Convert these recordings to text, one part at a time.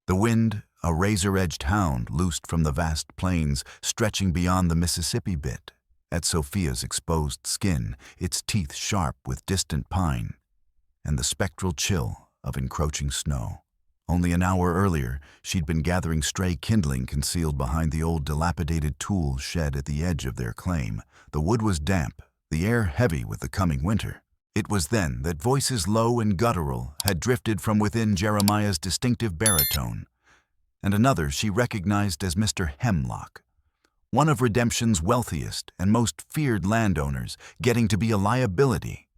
The wind, a razor-edged hound loosed from the vast plains stretching beyond the Mississippi bit at Sophia's exposed skin, its teeth sharp with distant pine, and the spectral chill of encroaching snow. Only an hour earlier, she'd been gathering stray kindling concealed behind the old dilapidated tool shed at the edge of their claim. The wood was damp, the air heavy with the coming winter. It was then that voices low and guttural had drifted from within Jeremiah's distinctive baritone, and another she recognized as Mr. Hemlock, one of Redemption's wealthiest and most feared landowners, getting to be a liability.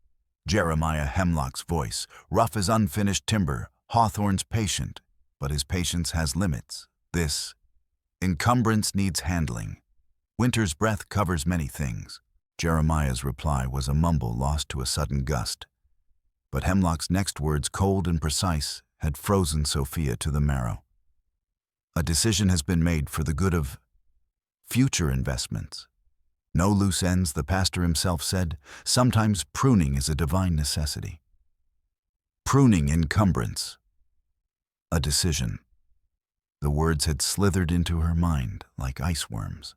Jeremiah Hemlock's voice, rough as unfinished timber, Hawthorne's patient, but his patience has limits. This encumbrance needs handling. Winter's breath covers many things. Jeremiah's reply was a mumble lost to a sudden gust. But Hemlock's next words, cold and precise, had frozen Sophia to the marrow. A decision has been made for the good of future investments. No loose ends, the pastor himself said. Sometimes pruning is a divine necessity. Pruning encumbrance. A decision. The words had slithered into her mind like ice worms.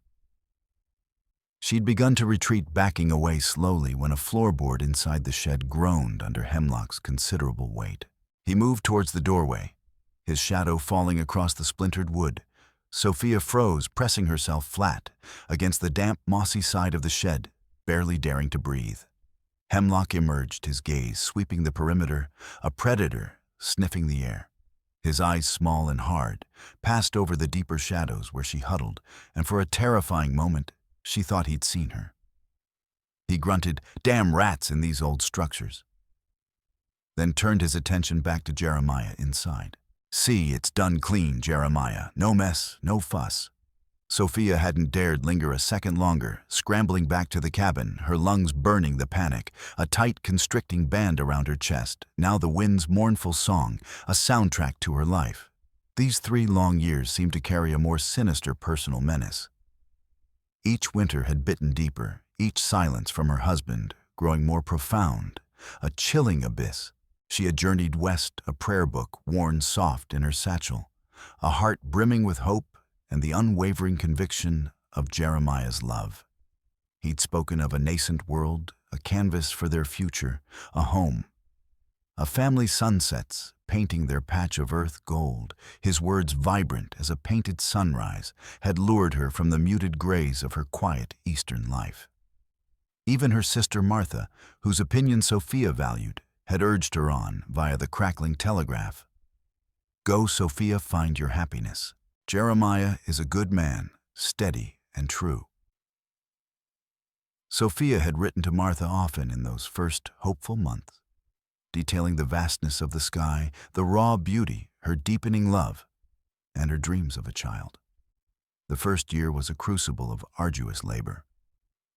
She'd begun to retreat, backing away slowly, when a floorboard inside the shed groaned under Hemlock's considerable weight. He moved towards the doorway, his shadow falling across the splintered wood. Sophia froze, pressing herself flat against the damp, mossy side of the shed, barely daring to breathe. Hemlock emerged, his gaze sweeping the perimeter, a predator sniffing the air. His eyes, small and hard, passed over the deeper shadows where she huddled, and for a terrifying moment, she thought he'd seen her. He grunted, "Damn rats in these old structures," then turned his attention back to Jeremiah inside. "See, it's done clean, Jeremiah. No mess, no fuss." Sophia hadn't dared linger a second longer, scrambling back to the cabin, her lungs burning the panic, a tight, constricting band around her chest, now the wind's mournful song, a soundtrack to her life. These 3 long years seemed to carry a more sinister personal menace. Each winter had bitten deeper, each silence from her husband growing more profound, a chilling abyss. She had journeyed west, a prayer book worn soft in her satchel, a heart brimming with hope and the unwavering conviction of Jeremiah's love. He'd spoken of a nascent world, a canvas for their future, a home. A family's sunsets, painting their patch of earth gold, his words vibrant as a painted sunrise, had lured her from the muted grays of her quiet eastern life. Even her sister Martha, whose opinion Sophia valued, had urged her on via the crackling telegraph. "Go, Sophia, find your happiness. Jeremiah is a good man, steady and true." Sophia had written to Martha often in those first hopeful months, detailing the vastness of the sky, the raw beauty, her deepening love, and her dreams of a child. The first year was a crucible of arduous labor.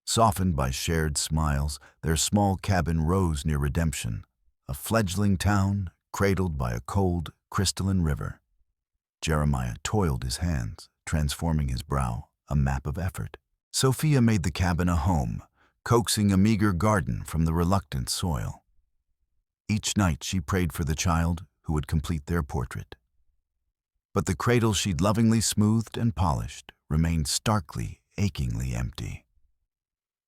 Softened by shared smiles, their small cabin rose near Redemption, a fledgling town cradled by a cold, crystalline river. Jeremiah toiled his hands, transforming his brow a map of effort. Sophia made the cabin a home, coaxing a meager garden from the reluctant soil. Each night she prayed for the child who would complete their portrait. But the cradle she'd lovingly smoothed and polished remained starkly, achingly empty.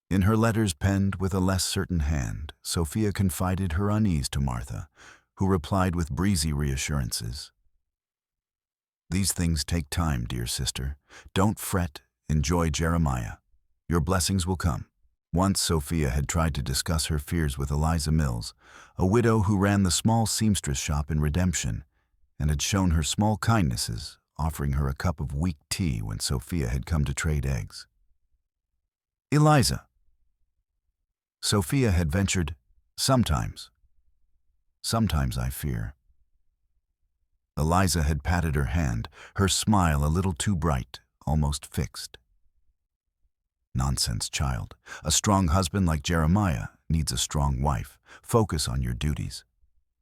In her letters penned with a less certain hand, Sophia confided her unease to Martha, who replied with breezy reassurances. "These things take time, dear sister. Don't fret, enjoy Jeremiah. Your blessings will come." Once Sophia had tried to discuss her fears with Eliza Mills, a widow who ran the small seamstress shop in Redemption, and had shown her small kindnesses, offering her a cup of weak tea when Sophia had come to trade eggs. "Eliza," Sophia had ventured, "sometimes I fear." Eliza had patted her hand, her smile a little too bright, almost fixed. "Nonsense, child. A strong husband like Jeremiah needs a strong wife. Focus on your duties.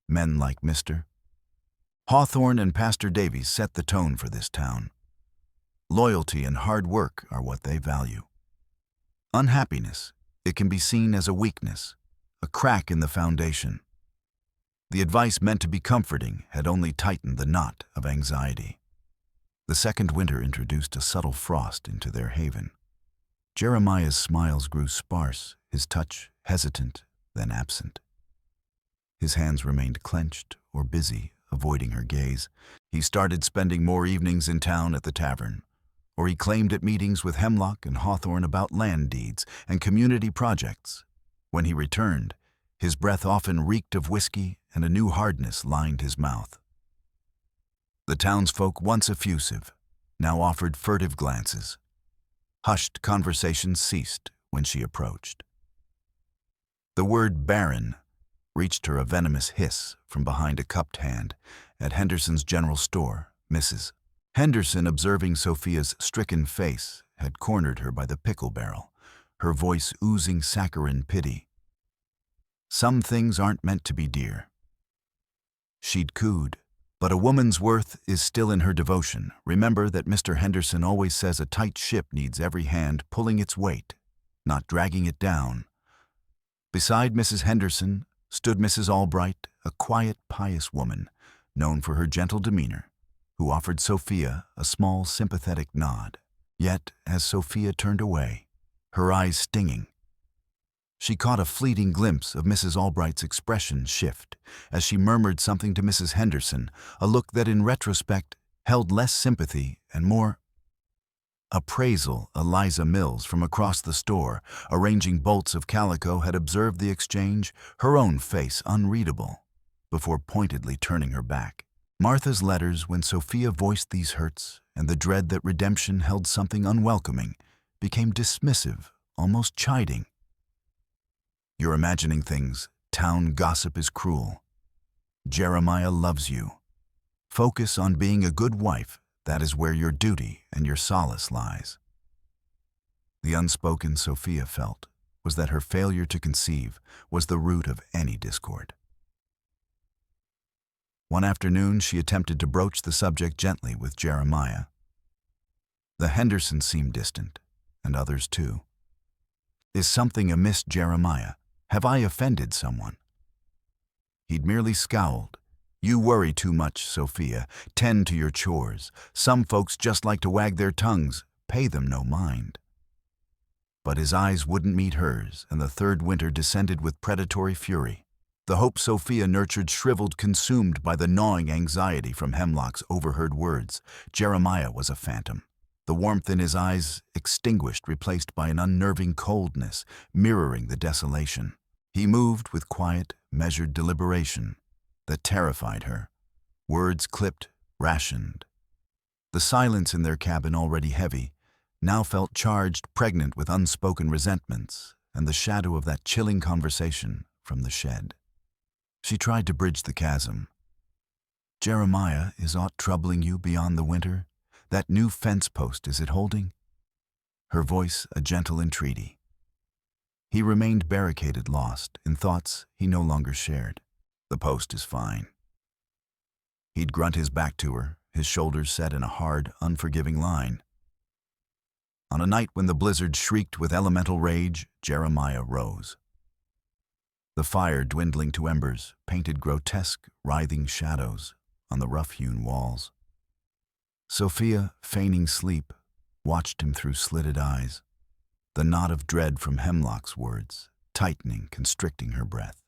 Men like Mr. Hawthorne and Pastor Davies set the tone for this town. Loyalty and hard work are what they value. Unhappiness, it can be seen as a weakness, a crack in the foundation. The advice meant to be comforting had only tightened the knot of anxiety. The second winter introduced a subtle frost into their haven. Jeremiah's smiles grew sparse, his touch hesitant, then absent. His hands remained clenched or busy, avoiding her gaze. He started spending more evenings in town at the tavern, or he claimed at meetings with Hemlock and Hawthorne about land deeds and community projects. When he returned, his breath often reeked of whiskey and a new hardness lined his mouth. The townsfolk, once effusive, now offered furtive glances. Hushed conversations ceased when she approached. The word "Baron" reached her a venomous hiss from behind a cupped hand at Henderson's general store. Mrs. Henderson, observing Sophia's stricken face, had cornered her by the pickle barrel, her voice oozing saccharine pity. "Some things aren't meant to be dear." She'd cooed. "But a woman's worth is still in her devotion. Remember that Mr. Henderson always says a tight ship needs every hand pulling its weight, not dragging it down." Beside Mrs. Henderson stood Mrs. Albright, a quiet, pious woman, known for her gentle demeanor, who offered Sophia a small, sympathetic nod. Yet, as Sophia turned away, her eyes stinging, she caught a fleeting glimpse of Mrs. Albright's expression shift as she murmured something to Mrs. Henderson, a look that in retrospect held less sympathy and more appraisal. Eliza Mills, from across the store, arranging bolts of calico, had observed the exchange, her own face unreadable, before pointedly turning her back. Martha's letters, when Sophia voiced these hurts and the dread that redemption held something unwelcoming, became dismissive, almost chiding. "You're imagining things. Town gossip is cruel. Jeremiah loves you. Focus on being a good wife. That is where your duty and your solace lies." The unspoken, Sophia felt, was that her failure to conceive was the root of any discord. One afternoon, she attempted to broach the subject gently with Jeremiah. The Hendersons seemed distant, and others too. "Is something amiss, Jeremiah? Have I offended someone?" He'd merely scowled. "You worry too much, Sophia. Tend to your chores. Some folks just like to wag their tongues. Pay them no mind." But his eyes wouldn't meet hers, and the third winter descended with predatory fury. The hope Sophia nurtured shriveled, consumed by the gnawing anxiety from Hemlock's overheard words. Jeremiah was a phantom. The warmth in his eyes extinguished, replaced by an unnerving coldness, mirroring the desolation. He moved with quiet, measured deliberation that terrified her. Words clipped, rationed. The silence in their cabin, already heavy, now felt charged, pregnant with unspoken resentments and the shadow of that chilling conversation from the shed. She tried to bridge the chasm. "Jeremiah, is aught troubling you beyond the winter? That new fence post, is it holding?" Her voice a gentle entreaty. He remained barricaded, lost in thoughts he no longer shared. "The post is fine." He'd grunt his back to her, his shoulders set in a hard, unforgiving line. On a night when the blizzard shrieked with elemental rage, Jeremiah rose. The fire, dwindling to embers, painted grotesque, writhing shadows on the rough-hewn walls. Sophia, feigning sleep, watched him through slitted eyes, the knot of dread from Hemlock's words tightening, constricting her breath.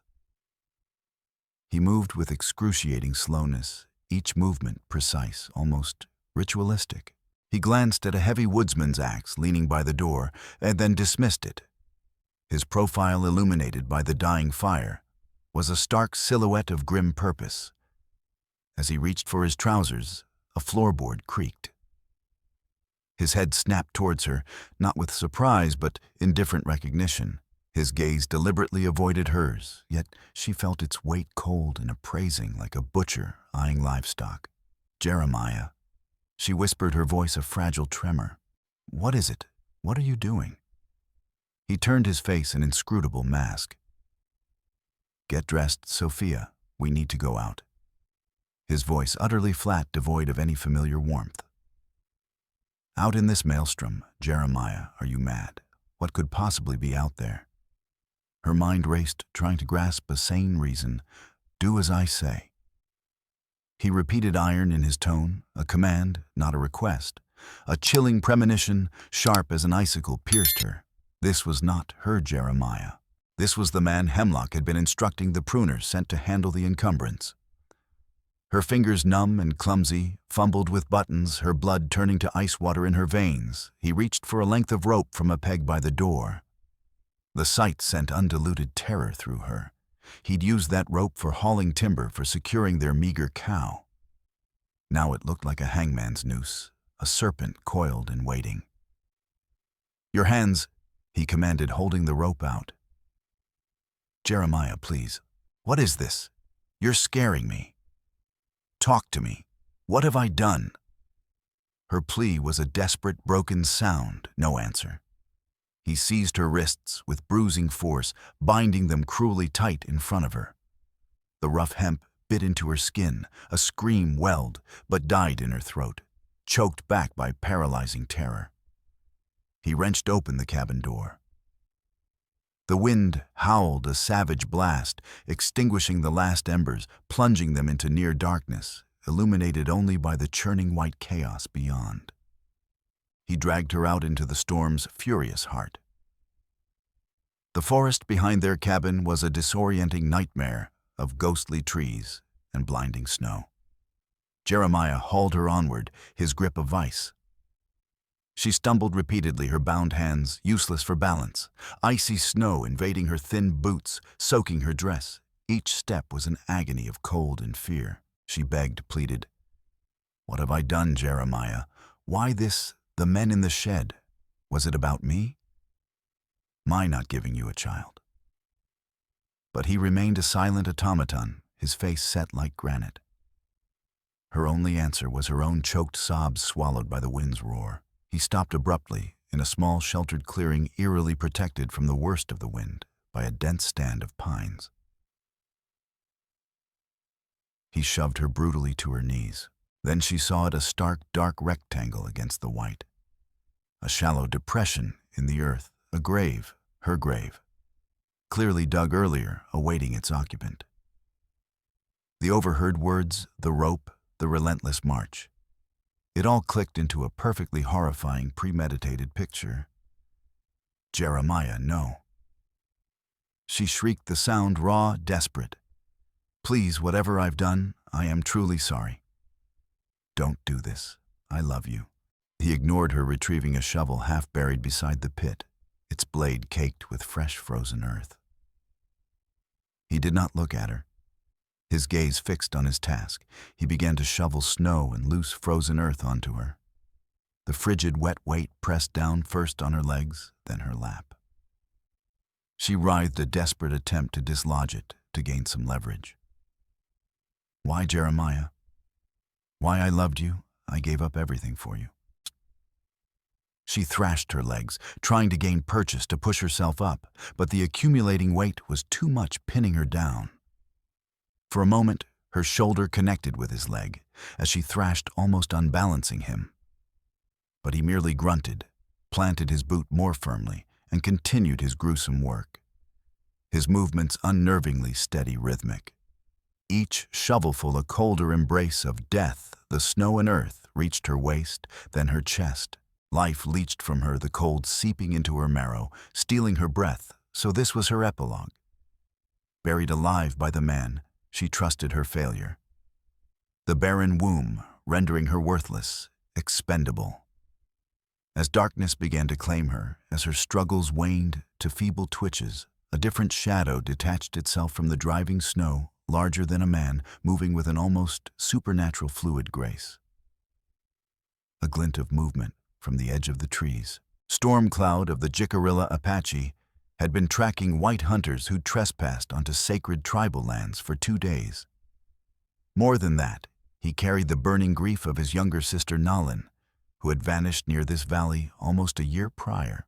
He moved with excruciating slowness, each movement precise, almost ritualistic. He glanced at a heavy woodsman's axe leaning by the door, and then dismissed it. His profile, illuminated by the dying fire, was a stark silhouette of grim purpose. As he reached for his trousers, a floorboard creaked. His head snapped towards her, not with surprise but indifferent recognition. His gaze deliberately avoided hers, yet she felt its weight cold and appraising, like a butcher eyeing livestock. "Jeremiah," she whispered, her voice a fragile tremor. "What is it? What are you doing?" He turned his face an inscrutable mask. "Get dressed, Sophia. We need to go out." His voice utterly flat, devoid of any familiar warmth. "Out in this maelstrom, Jeremiah, are you mad? What could possibly be out there?" Her mind raced, trying to grasp a sane reason, Do as I say." He repeated iron in his tone, a command, not a request. A chilling premonition, sharp as an icicle, pierced her. This was not her Jeremiah. This was the man Hemlock had been instructing the pruner sent to handle the encumbrance. Her fingers numb and clumsy, fumbled with buttons, her blood turning to ice water in her veins. He reached for a length of rope from a peg by the door. The sight sent undiluted terror through her. He'd used that rope for hauling timber, for securing their meager cow. Now it looked like a hangman's noose, a serpent coiled and waiting. "Your hands," he commanded, holding the rope out. "Jeremiah, please. What is this? You're scaring me. Talk to me. What have I done?" Her plea was a desperate, broken sound, no answer. He seized her wrists with bruising force, binding them cruelly tight in front of her. The rough hemp bit into her skin, a scream welled, but died in her throat, choked back by paralyzing terror. He wrenched open the cabin door. The wind howled a savage blast, extinguishing the last embers, plunging them into near darkness, illuminated only by the churning white chaos beyond. He dragged her out into the storm's furious heart. The forest behind their cabin was a disorienting nightmare of ghostly trees and blinding snow. Jeremiah hauled her onward, his grip a vice. She stumbled repeatedly, her bound hands useless for balance, icy snow invading her thin boots, soaking her dress. Each step was an agony of cold and fear. She begged, pleaded. "What have I done, Jeremiah? Why this, the men in the shed? Was it about me? My not giving you a child?" But he remained a silent automaton, his face set like granite. Her only answer was her own choked sobs swallowed by the wind's roar. He stopped abruptly in a small sheltered clearing eerily protected from the worst of the wind by a dense stand of pines. He shoved her brutally to her knees. Then she saw it, a stark, dark rectangle against the white. A shallow depression in the earth, a grave, her grave, clearly dug earlier, awaiting its occupant. The overheard words, the rope, the relentless march. It all clicked into a perfectly horrifying, premeditated picture. Jeremiah, no. She shrieked, the sound raw, desperate. "Please, whatever I've done, I am truly sorry. Don't do this. I love you." He ignored her, retrieving a shovel half buried beside the pit, its blade caked with fresh frozen earth. He did not look at her. His gaze fixed on his task, he began to shovel snow and loose frozen earth onto her. The frigid, wet weight pressed down first on her legs, then her lap. She writhed a desperate attempt to dislodge it, to gain some leverage. "Why, Jeremiah? Why I loved you, I gave up everything for you." She thrashed her legs, trying to gain purchase, to push herself up, but the accumulating weight was too much, pinning her down. For a moment, her shoulder connected with his leg, as she thrashed, almost unbalancing him. But he merely grunted, planted his boot more firmly, and continued his gruesome work. His movements unnervingly steady, rhythmic. Each shovelful a colder embrace of death. The snow and earth reached her waist, then her chest. Life leached from her, the cold seeping into her marrow, stealing her breath. So this was her epilogue. Buried alive by the man, she trusted her failure. The barren womb, rendering her worthless, expendable. As darkness began to claim her, as her struggles waned to feeble twitches, a different shadow detached itself from the driving snow, larger than a man, moving with an almost supernatural fluid grace. A glint of movement from the edge of the trees. Storm Cloud of the Jicarilla Apache had been tracking white hunters who'd trespassed onto sacred tribal lands for 2 days. More than that, he carried the burning grief of his younger sister Nalin, who had vanished near this valley almost a year prior.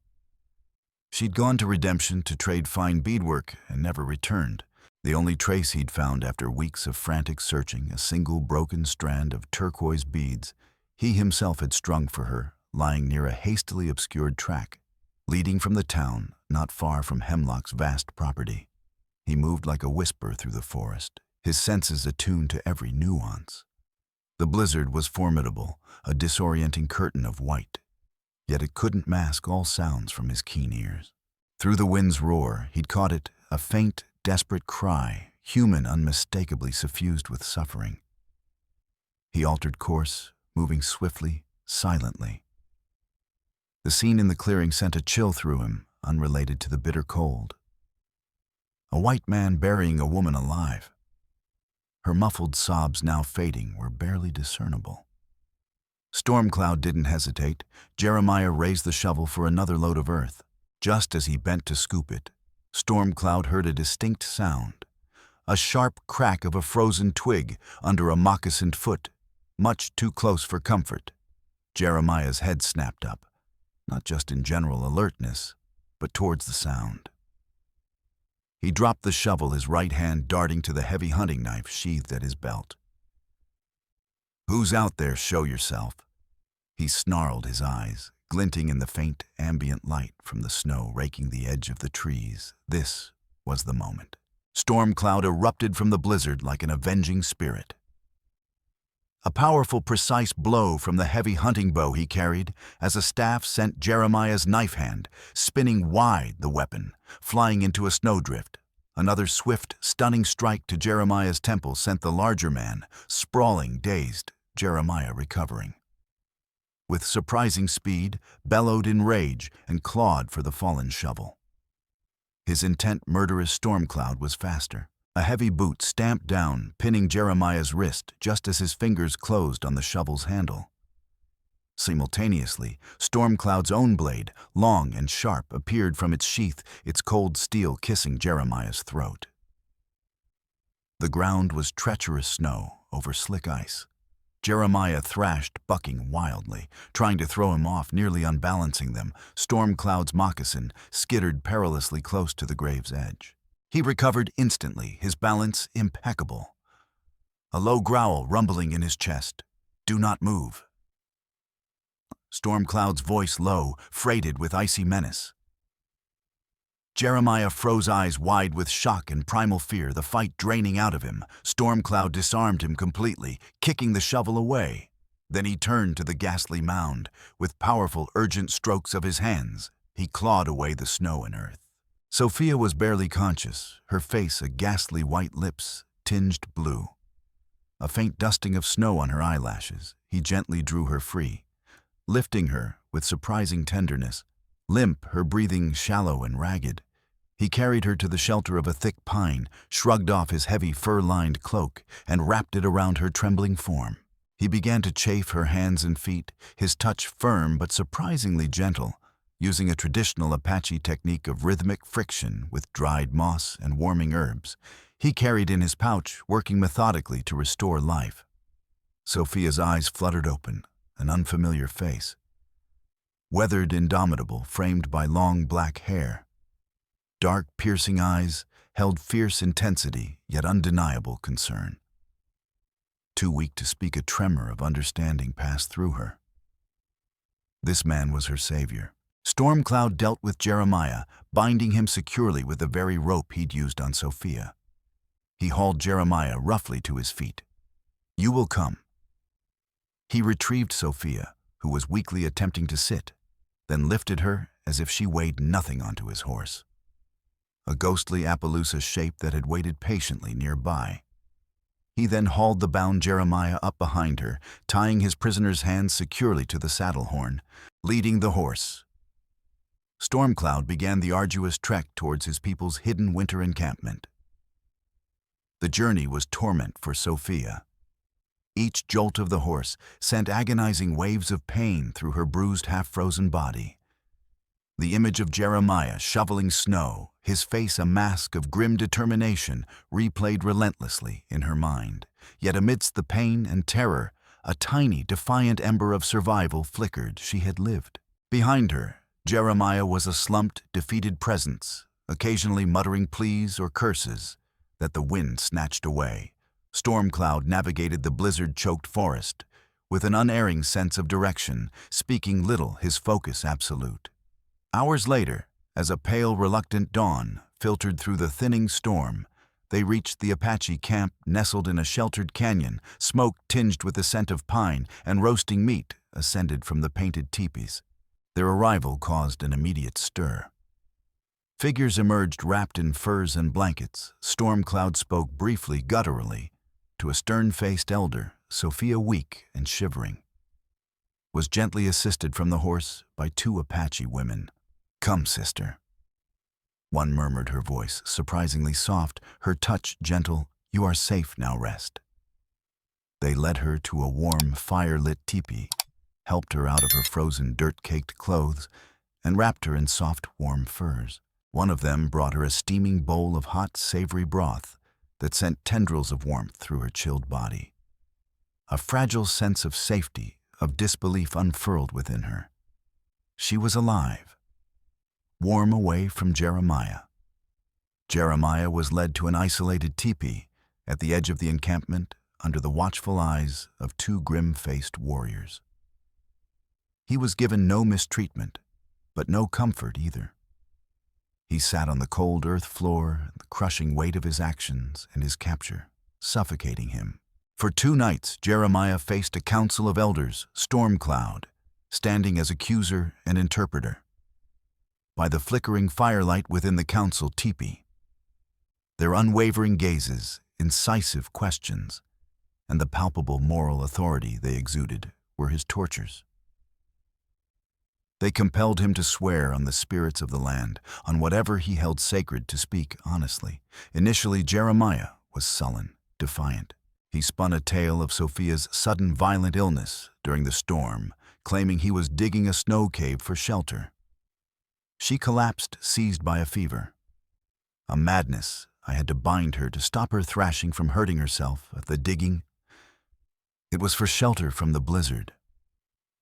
She'd gone to Redemption to trade fine beadwork and never returned. The only trace he'd found after weeks of frantic searching, a single broken strand of turquoise beads he himself had strung for her, lying near a hastily obscured track, leading from the town not far from Hemlock's vast property. He moved like a whisper through the forest, his senses attuned to every nuance. The blizzard was formidable, a disorienting curtain of white, yet it couldn't mask all sounds from his keen ears. Through the wind's roar, he'd caught it, a faint, desperate cry, human unmistakably suffused with suffering. He altered course, moving swiftly, silently. The scene in the clearing sent a chill through him, unrelated to the bitter cold. A white man burying a woman alive. Her muffled sobs, now fading, were barely discernible. Stormcloud didn't hesitate. Jeremiah raised the shovel for another load of earth. Just as he bent to scoop it, Stormcloud heard a distinct sound, a sharp crack of a frozen twig under a moccasined foot, much too close for comfort. Jeremiah's head snapped up, not just in general alertness, but towards the sound. He dropped the shovel, his right hand darting to the heavy hunting knife sheathed at his belt. "Who's out there? Show yourself." He snarled, his eyes glinting in the faint ambient light from the snow raking the edge of the trees. This was the moment. Stormcloud erupted from the blizzard like an avenging spirit. A powerful, precise blow from the heavy hunting bow he carried as a staff sent Jeremiah's knife hand spinning wide, the weapon flying into a snowdrift. Another swift, stunning strike to Jeremiah's temple sent the larger man sprawling, dazed, Jeremiah recovering. With surprising speed, bellowed in rage and clawed for the fallen shovel. His intent murderous Stormcloud was faster. A heavy boot stamped down, pinning Jeremiah's wrist just as his fingers closed on the shovel's handle. Simultaneously, Stormcloud's own blade, long and sharp, appeared from its sheath, its cold steel kissing Jeremiah's throat. The ground was treacherous snow over slick ice. Jeremiah thrashed, bucking wildly, trying to throw him off, nearly unbalancing them. Stormcloud's moccasin skittered perilously close to the grave's edge. He recovered instantly, his balance impeccable. A low growl rumbling in his chest. "Do not move." Stormcloud's voice low, freighted with icy menace. Jeremiah froze, eyes wide with shock and primal fear, the fight draining out of him. Stormcloud disarmed him completely, kicking the shovel away. Then he turned to the ghastly mound. With powerful, urgent strokes of his hands, he clawed away the snow and earth. Sophia was barely conscious, her face a ghastly white, lips tinged blue. A faint dusting of snow on her eyelashes, he gently drew her free, lifting her with surprising tenderness. Limp, her breathing shallow and ragged, he carried her to the shelter of a thick pine, shrugged off his heavy fur-lined cloak, and wrapped it around her trembling form. He began to chafe her hands and feet, his touch firm but surprisingly gentle, using a traditional Apache technique of rhythmic friction with dried moss and warming herbs. He carried in his pouch, working methodically to restore life. Sophia's eyes fluttered open, an unfamiliar face. Weathered, indomitable, framed by long black hair. Dark, piercing eyes held fierce intensity, yet undeniable concern. Too weak to speak, a tremor of understanding passed through her. This man was her savior. Stormcloud dealt with Jeremiah, binding him securely with the very rope he'd used on Sophia. He hauled Jeremiah roughly to his feet. "You will come." He retrieved Sophia, who was weakly attempting to sit, then lifted her as if she weighed nothing onto his horse. A ghostly Appaloosa shape that had waited patiently nearby. He then hauled the bound Jeremiah up behind her, tying his prisoner's hands securely to the saddle horn, leading the horse. Stormcloud began the arduous trek towards his people's hidden winter encampment. The journey was torment for Sophia. Each jolt of the horse sent agonizing waves of pain through her bruised, half-frozen body. The image of Jeremiah shoveling snow, his face a mask of grim determination, replayed relentlessly in her mind. Yet amidst the pain and terror, a tiny, defiant ember of survival flickered. She had lived. Behind her, Jeremiah was a slumped, defeated presence, occasionally muttering pleas or curses that the wind snatched away. Stormcloud navigated the blizzard-choked forest with an unerring sense of direction, speaking little, his focus absolute. Hours later, as a pale, reluctant dawn filtered through the thinning storm, They reached the Apache camp nestled in a sheltered canyon, smoke tinged with the scent of pine and roasting meat ascended from the painted teepees. Their arrival caused an immediate stir. Figures emerged wrapped in furs and blankets. Stormcloud spoke briefly, gutturally, to a stern-faced elder, Sophia, weak and shivering. Was gently assisted from the horse by two Apache women. "Come, sister." One murmured, her voice surprisingly soft, her touch gentle. "You are safe now, rest." They led her to a warm, fire-lit teepee, helped her out of her frozen, dirt-caked clothes, and wrapped her in soft, warm furs. One of them brought her a steaming bowl of hot, savory broth that sent tendrils of warmth through her chilled body. A fragile sense of safety, of disbelief unfurled within her. She was alive, warm away from Jeremiah. Jeremiah was led to an isolated teepee at the edge of the encampment under the watchful eyes of two grim-faced warriors. He was given no mistreatment, but no comfort either. He sat on the cold earth floor, the crushing weight of his actions and his capture, suffocating him. For 2 nights, Jeremiah faced a council of elders, Stormcloud, standing as accuser and interpreter. By the flickering firelight within the council teepee, their unwavering gazes, incisive questions, and the palpable moral authority they exuded were his tortures. They compelled him to swear on the spirits of the land, on whatever he held sacred, to speak honestly. Initially, Jeremiah was sullen, defiant. He spun a tale of Sophia's sudden violent illness during the storm, claiming he was digging a snow cave for shelter. She collapsed, seized by a fever. A madness. I had to bind her to stop her thrashing from hurting herself at the digging. It was for shelter from the blizzard.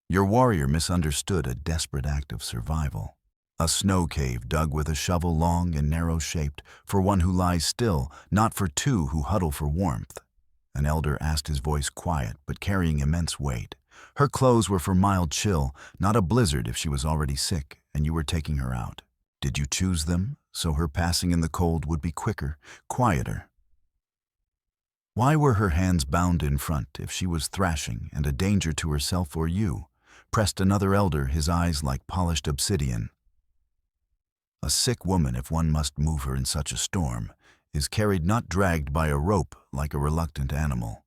Your warrior misunderstood a desperate act of survival. A snow cave dug with a shovel, long and narrow-shaped, for one who lies still, not for two who huddle for warmth. An elder asked, his voice quiet but carrying immense weight. Her clothes were for mild chill, not a blizzard if she was already sick and you were taking her out. Did you choose them so her passing in the cold would be quicker, quieter? Why were her hands bound in front if she was thrashing and a danger to herself or you? Pressed another elder, his eyes like polished obsidian. A sick woman, if one must move her in such a storm, is carried, not dragged by a rope like a reluctant animal.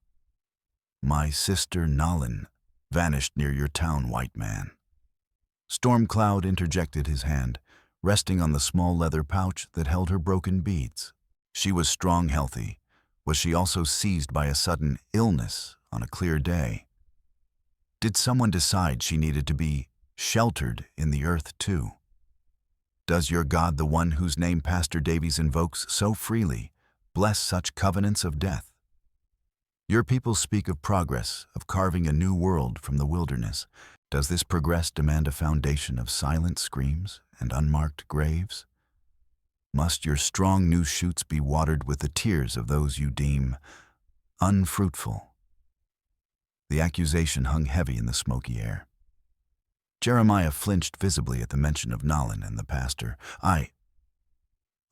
My sister Nalin vanished near your town, white man. Stormcloud interjected his hand, resting on the small leather pouch that held her broken beads. She was strong, healthy. Was she also seized by a sudden illness on a clear day? Did someone decide she needed to be sheltered in the earth too? Does your God, the one whose name Pastor Davies invokes so freely, bless such covenants of death? Your people speak of progress, of carving a new world from the wilderness. Does this progress demand a foundation of silent screams and unmarked graves? Must your strong new shoots be watered with the tears of those you deem unfruitful? The accusation hung heavy in the smoky air. Jeremiah flinched visibly at the mention of Nalin and the pastor. I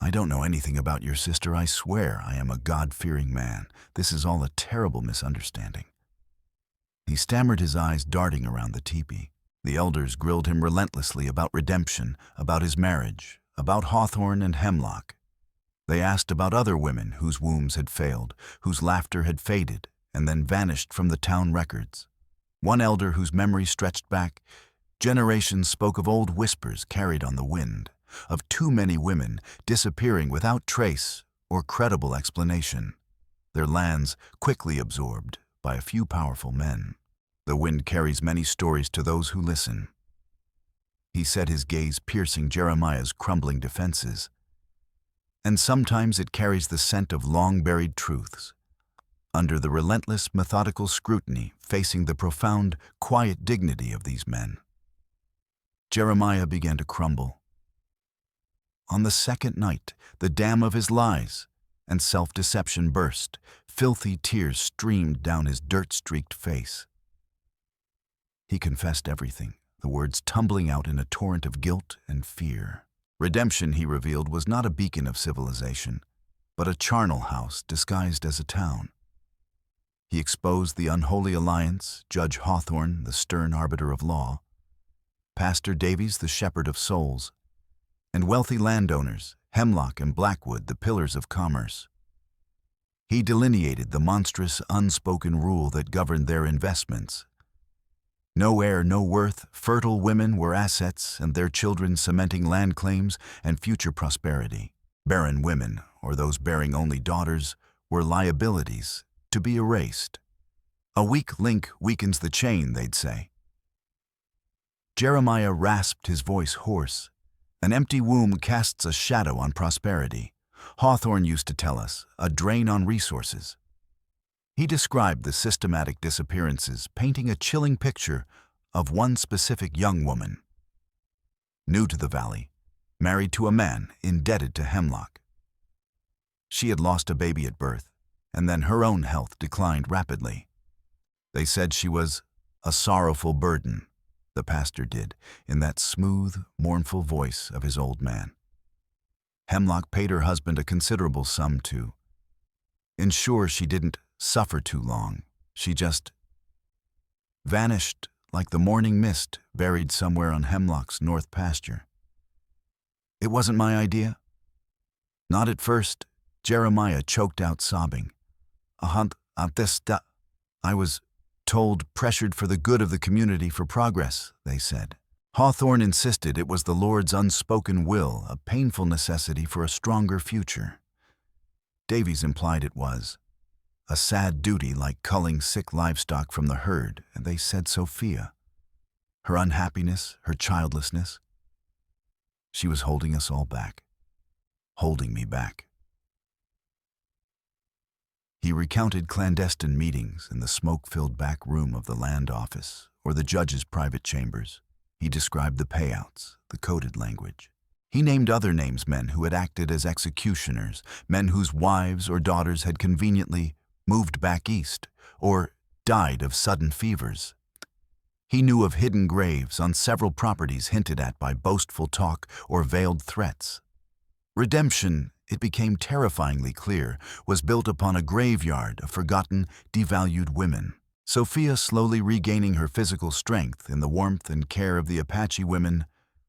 don't know anything about your sister. I swear I am a God-fearing man. This is all a terrible misunderstanding. He stammered, his eyes darting around the teepee. The elders grilled him relentlessly about redemption, about his marriage, about Hawthorne and Hemlock. They asked about other women whose wombs had failed, whose laughter had faded and then vanished from the town records. One elder, whose memory stretched back generations, spoke of old whispers carried on the wind, of too many women disappearing without trace or credible explanation, their lands quickly absorbed by a few powerful men. The wind carries many stories to those who listen. He said, his gaze piercing Jeremiah's crumbling defenses. And sometimes it carries the scent of long-buried truths. Under the relentless, methodical scrutiny facing the profound, quiet dignity of these men, Jeremiah began to crumble. On the second night, the dam of his lies and self-deception burst. Filthy tears streamed down his dirt-streaked face. He confessed everything, the words tumbling out in a torrent of guilt and fear. Redemption, he revealed, was not a beacon of civilization. but a charnel house disguised as a town. He exposed the unholy alliance, Judge Hawthorne, the stern arbiter of law, Pastor Davies, the shepherd of souls, and wealthy landowners, Hemlock and Blackwood, the pillars of commerce. He delineated the monstrous, unspoken rule that governed their investments. No heir, no worth, fertile women were assets, and their children cementing land claims and future prosperity. Barren women, or those bearing only daughters, were liabilities, to be erased. A weak link weakens the chain, they'd say. Jeremiah rasped, his voice hoarse. An empty womb casts a shadow on prosperity. Hawthorne used to tell us, a drain on resources. He described the systematic disappearances, painting a chilling picture of one specific young woman. New to the valley, married to a man indebted to Hemlock. She had lost a baby at birth, and then her own health declined rapidly. They said she was a sorrowful burden, the pastor did, in that smooth, mournful voice of his old man. Hemlock paid her husband a considerable sum to ensure she didn't suffer too long. She just vanished like the morning mist buried somewhere on Hemlock's north pasture. It wasn't my idea. Not at first, Jeremiah choked out, sobbing. I was told, pressured for the good of the community, for progress, they said. Hawthorne insisted it was the Lord's unspoken will, a painful necessity for a stronger future. Davies implied it was a sad duty, like culling sick livestock from the herd, and they said Sophia. Her unhappiness, her childlessness. She was holding us all back, holding me back. He recounted clandestine meetings in the smoke-filled back room of the land office or the judge's private chambers. He described the payouts, the coded language. He named other names, men who had acted as executioners, men whose wives or daughters had conveniently moved back east or died of sudden fevers. He knew of hidden graves on several properties hinted at by boastful talk or veiled threats. Redemption, it became terrifyingly clear, was built upon a graveyard of forgotten, devalued women. Sophia, slowly regaining her physical strength in the warmth and care of the Apache women,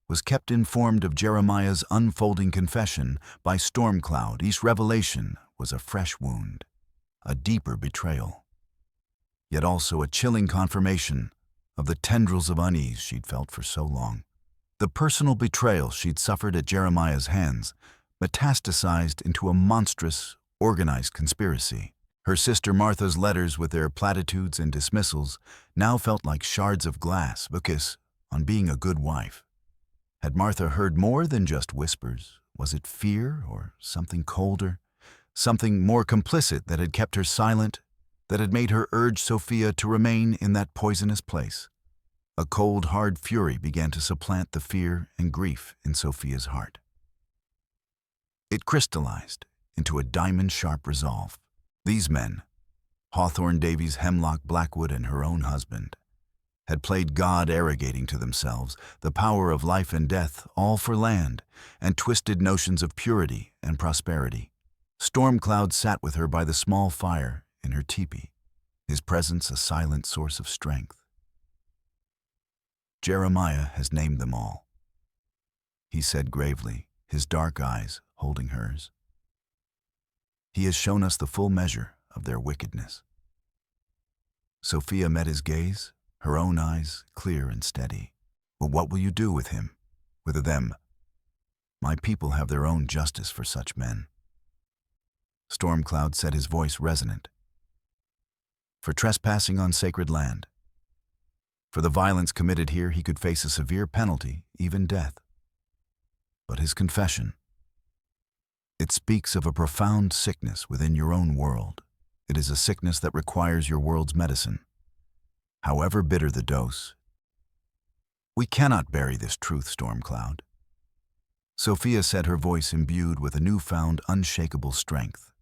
was kept informed of Jeremiah's unfolding confession by Stormcloud. Each revelation was a fresh wound, a deeper betrayal, yet also a chilling confirmation of the tendrils of unease she'd felt for so long. The personal betrayal she'd suffered at Jeremiah's hands metastasized into a monstrous, organized conspiracy. Her sister Martha's letters, with their platitudes and dismissals, now felt like shards of glass because, on being a good wife, had Martha heard more than just whispers? Was it fear or something colder, something more complicit that had kept her silent, that had made her urge Sophia to remain in that poisonous place? A cold, hard fury began to supplant the fear and grief in Sophia's heart. It crystallized into a diamond-sharp resolve. These men, Hawthorne, Davies, Hemlock, Blackwood, and her own husband, had played God, arrogating to themselves the power of life and death, all for land, and twisted notions of purity and prosperity. Stormcloud sat with her by the small fire in her teepee, his presence a silent source of strength. Jeremiah has named them all, he said gravely, his dark eyes holding hers. He has shown us the full measure of their wickedness. Sophia met his gaze, her own eyes clear and steady. Well, what will you do with him, with them? My people have their own justice for such men. Stormcloud said, his voice resonant. For trespassing on sacred land. For the violence committed here, he could face a severe penalty, even death. But his confession, it speaks of a profound sickness within your own world. It is a sickness that requires your world's medicine. However bitter the dose, we cannot bury this truth, Stormcloud. Sophia said, her voice imbued with a newfound, unshakable strength.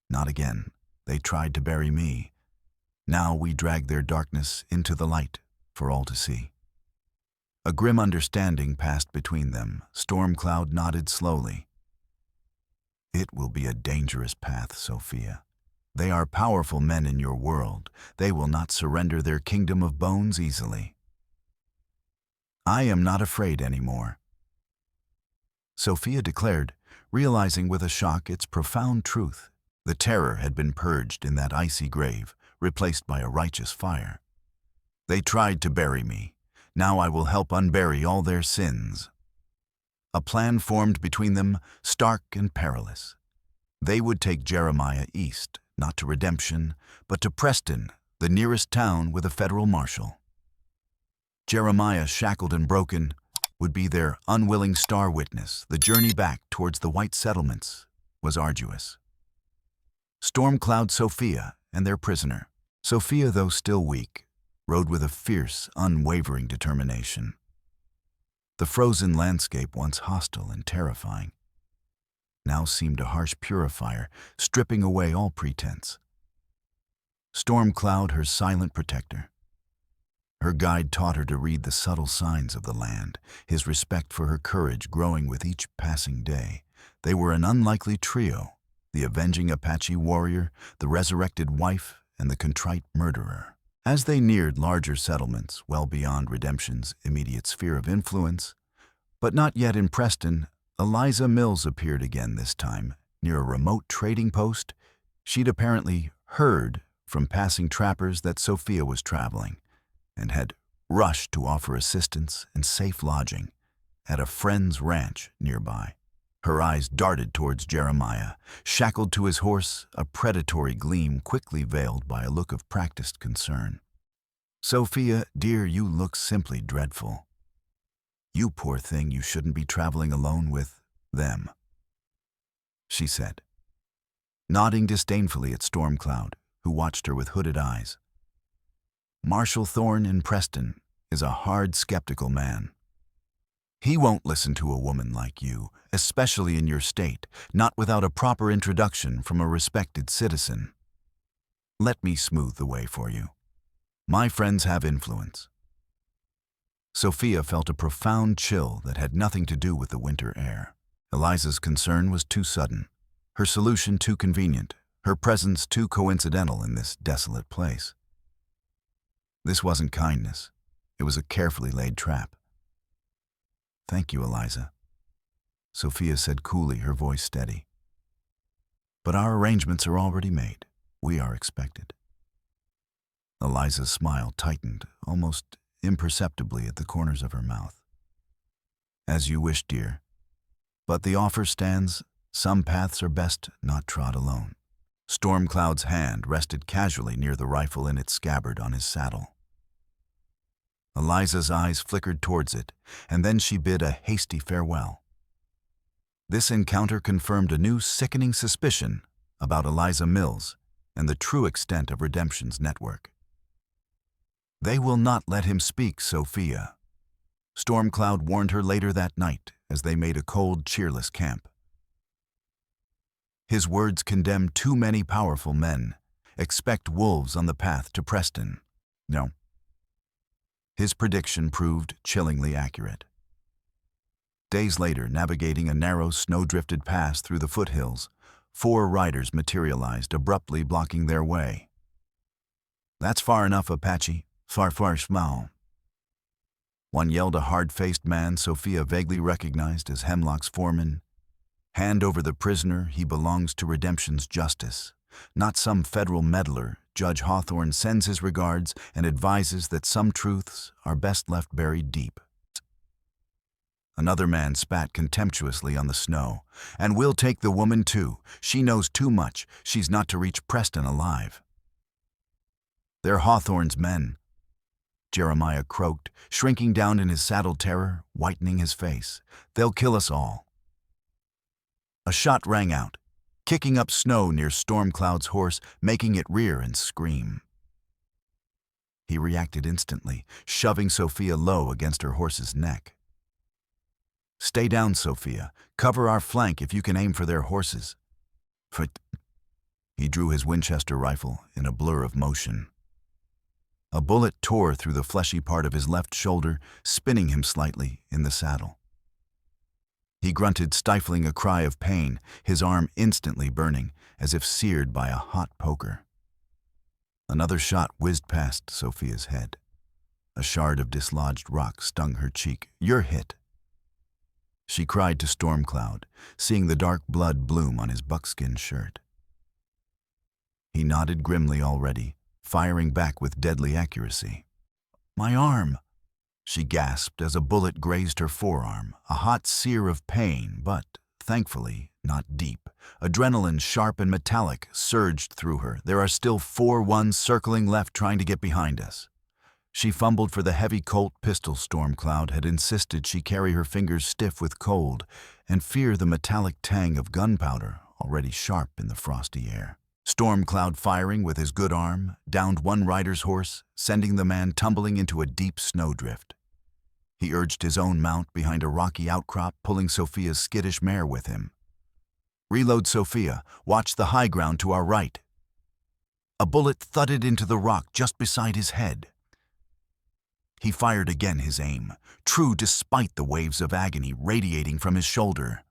Not again. They tried to bury me. Now we drag their darkness into the light for all to see. A grim understanding passed between them. Stormcloud nodded slowly. It will be a dangerous path, Sophia. They are powerful men in your world. They will not surrender their kingdom of bones easily. I am not afraid anymore, Sophia declared, realizing with a shock its profound truth. The terror had been purged in that icy grave, replaced by a righteous fire. They tried to bury me. Now I will help unbury all their sins. A plan formed between them, stark and perilous. They would take Jeremiah east, not to Redemption, but to Preston, the nearest town with a federal marshal. Jeremiah, shackled and broken, would be their unwilling star witness. The journey back towards the white settlements was arduous. Storm cloud Sophia and their prisoner. Sophia, though still weak, rode with a fierce, unwavering determination. The frozen landscape, once hostile and terrifying, now seemed a harsh purifier, stripping away all pretense. Storm cloud, her silent protector. Her guide taught her to read the subtle signs of the land, his respect for her courage growing with each passing day. They were an unlikely trio, the avenging Apache warrior, the resurrected wife, and the contrite murderer. As they neared larger settlements, well beyond Redemption's immediate sphere of influence, but not yet in Preston, Eliza Mills appeared again, this time near a remote trading post. She'd apparently heard from passing trappers that Sophia was traveling, and had rushed to offer assistance and safe lodging at a friend's ranch nearby. Her eyes darted towards Jeremiah, shackled to his horse, a predatory gleam quickly veiled by a look of practiced concern. "Sophia, dear, you look simply dreadful. You poor thing, you shouldn't be traveling alone with them," she said, nodding disdainfully at Stormcloud, who watched her with hooded eyes. "Marshal Thorne in Preston is a hard, skeptical man. He won't listen to a woman like you, especially in your state, not without a proper introduction from a respected citizen. Let me smooth the way for you. My friends have influence." Sophia felt a profound chill that had nothing to do with the winter air. Eliza's concern was too sudden, her solution too convenient, her presence too coincidental in this desolate place. This wasn't kindness. It was a carefully laid trap. "Thank you, Eliza," Sophia said coolly, her voice steady. "But our arrangements are already made. We are expected." Eliza's smile tightened, almost imperceptibly at the corners of her mouth. "As you wish, dear. But the offer stands. Some paths are best not trod alone." Stormcloud's hand rested casually near the rifle in its scabbard on his saddle. Eliza's eyes flickered towards it, and then she bid a hasty farewell. This encounter confirmed a new sickening suspicion about Eliza Mills and the true extent of Redemption's network. "They will not let him speak, Sophia," Stormcloud warned her later that night as they made a cold, cheerless camp. "His words condemn too many powerful men. Expect wolves on the path to Preston." No. His prediction proved chillingly accurate. Days later, navigating a narrow, snow-drifted pass through the foothills, 4 riders materialized, abruptly blocking their way. "That's far enough, Apache. Far small." One yelled, a hard-faced man Sophia vaguely recognized as Hemlock's foreman. "Hand over the prisoner. He belongs to Redemption's justice. Not some federal meddler. Judge Hawthorne sends his regards and advises that some truths are best left buried deep." Another man spat contemptuously on the snow. "And we'll take the woman too. She knows too much. She's not to reach Preston alive." "They're Hawthorne's men," Jeremiah croaked, shrinking down in his saddled terror, whitening his face. "They'll kill us all." A shot rang out, kicking up snow near Stormcloud's horse, making it rear and scream. He reacted instantly, shoving Sophia low against her horse's neck. "Stay down, Sophia. Cover our flank if you can aim for their horses." He drew his Winchester rifle in a blur of motion. A bullet tore through the fleshy part of his left shoulder, spinning him slightly in the saddle. He grunted, stifling a cry of pain, his arm instantly burning, as if seared by a hot poker. Another shot whizzed past Sophia's head. A shard of dislodged rock stung her cheek. "You're hit," she cried to Stormcloud, seeing the dark blood bloom on his buckskin shirt. He nodded grimly already, firing back with deadly accuracy. "My arm," she gasped as a bullet grazed her forearm, a hot sear of pain, but, thankfully, not deep. Adrenaline, sharp and metallic, surged through her. "There are still 4-1 circling left, trying to get behind us." She fumbled for the heavy Colt pistol Stormcloud had insisted she carry, her fingers stiff with cold and fear the metallic tang of gunpowder already sharp in the frosty air. Stormcloud, firing with his good arm, downed one rider's horse, sending the man tumbling into a deep snowdrift. He urged his own mount behind a rocky outcrop, pulling Sophia's skittish mare with him. "Reload, Sophia. Watch the high ground to our right." A bullet thudded into the rock just beside his head. He fired again, his aim, true despite the waves of agony radiating from his shoulder.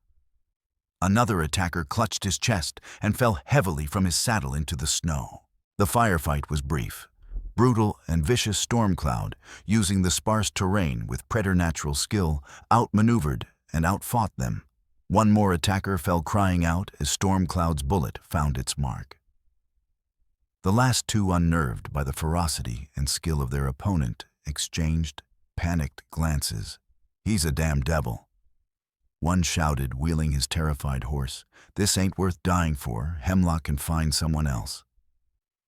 Another attacker clutched his chest and fell heavily from his saddle into the snow. The firefight was brief. Brutal and vicious Stormcloud, using the sparse terrain with preternatural skill, outmaneuvered and outfought them. One more attacker fell crying out as Stormcloud's bullet found its mark. The last two, unnerved by the ferocity and skill of their opponent, exchanged panicked glances. "He's a damn devil," one shouted, wheeling his terrified horse. "This ain't worth dying for. Hemlock can find someone else."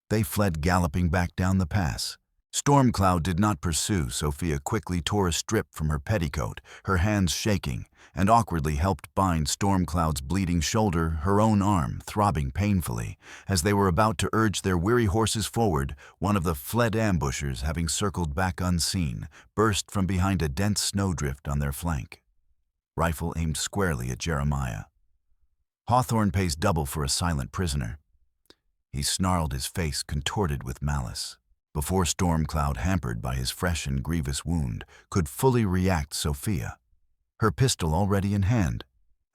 They fled galloping back down the pass. Stormcloud did not pursue. Sophia quickly tore a strip from her petticoat, her hands shaking, and awkwardly helped bind Stormcloud's bleeding shoulder, her own arm throbbing painfully. As they were about to urge their weary horses forward, one of the fled ambushers, having circled back unseen, burst from behind a dense snowdrift on their flank. Rifle aimed squarely at Jeremiah. Hawthorne pays double for a silent prisoner. He snarled, his face contorted with malice. Before Stormcloud, hampered by his fresh and grievous wound, could fully react, Sophia, her pistol already in hand,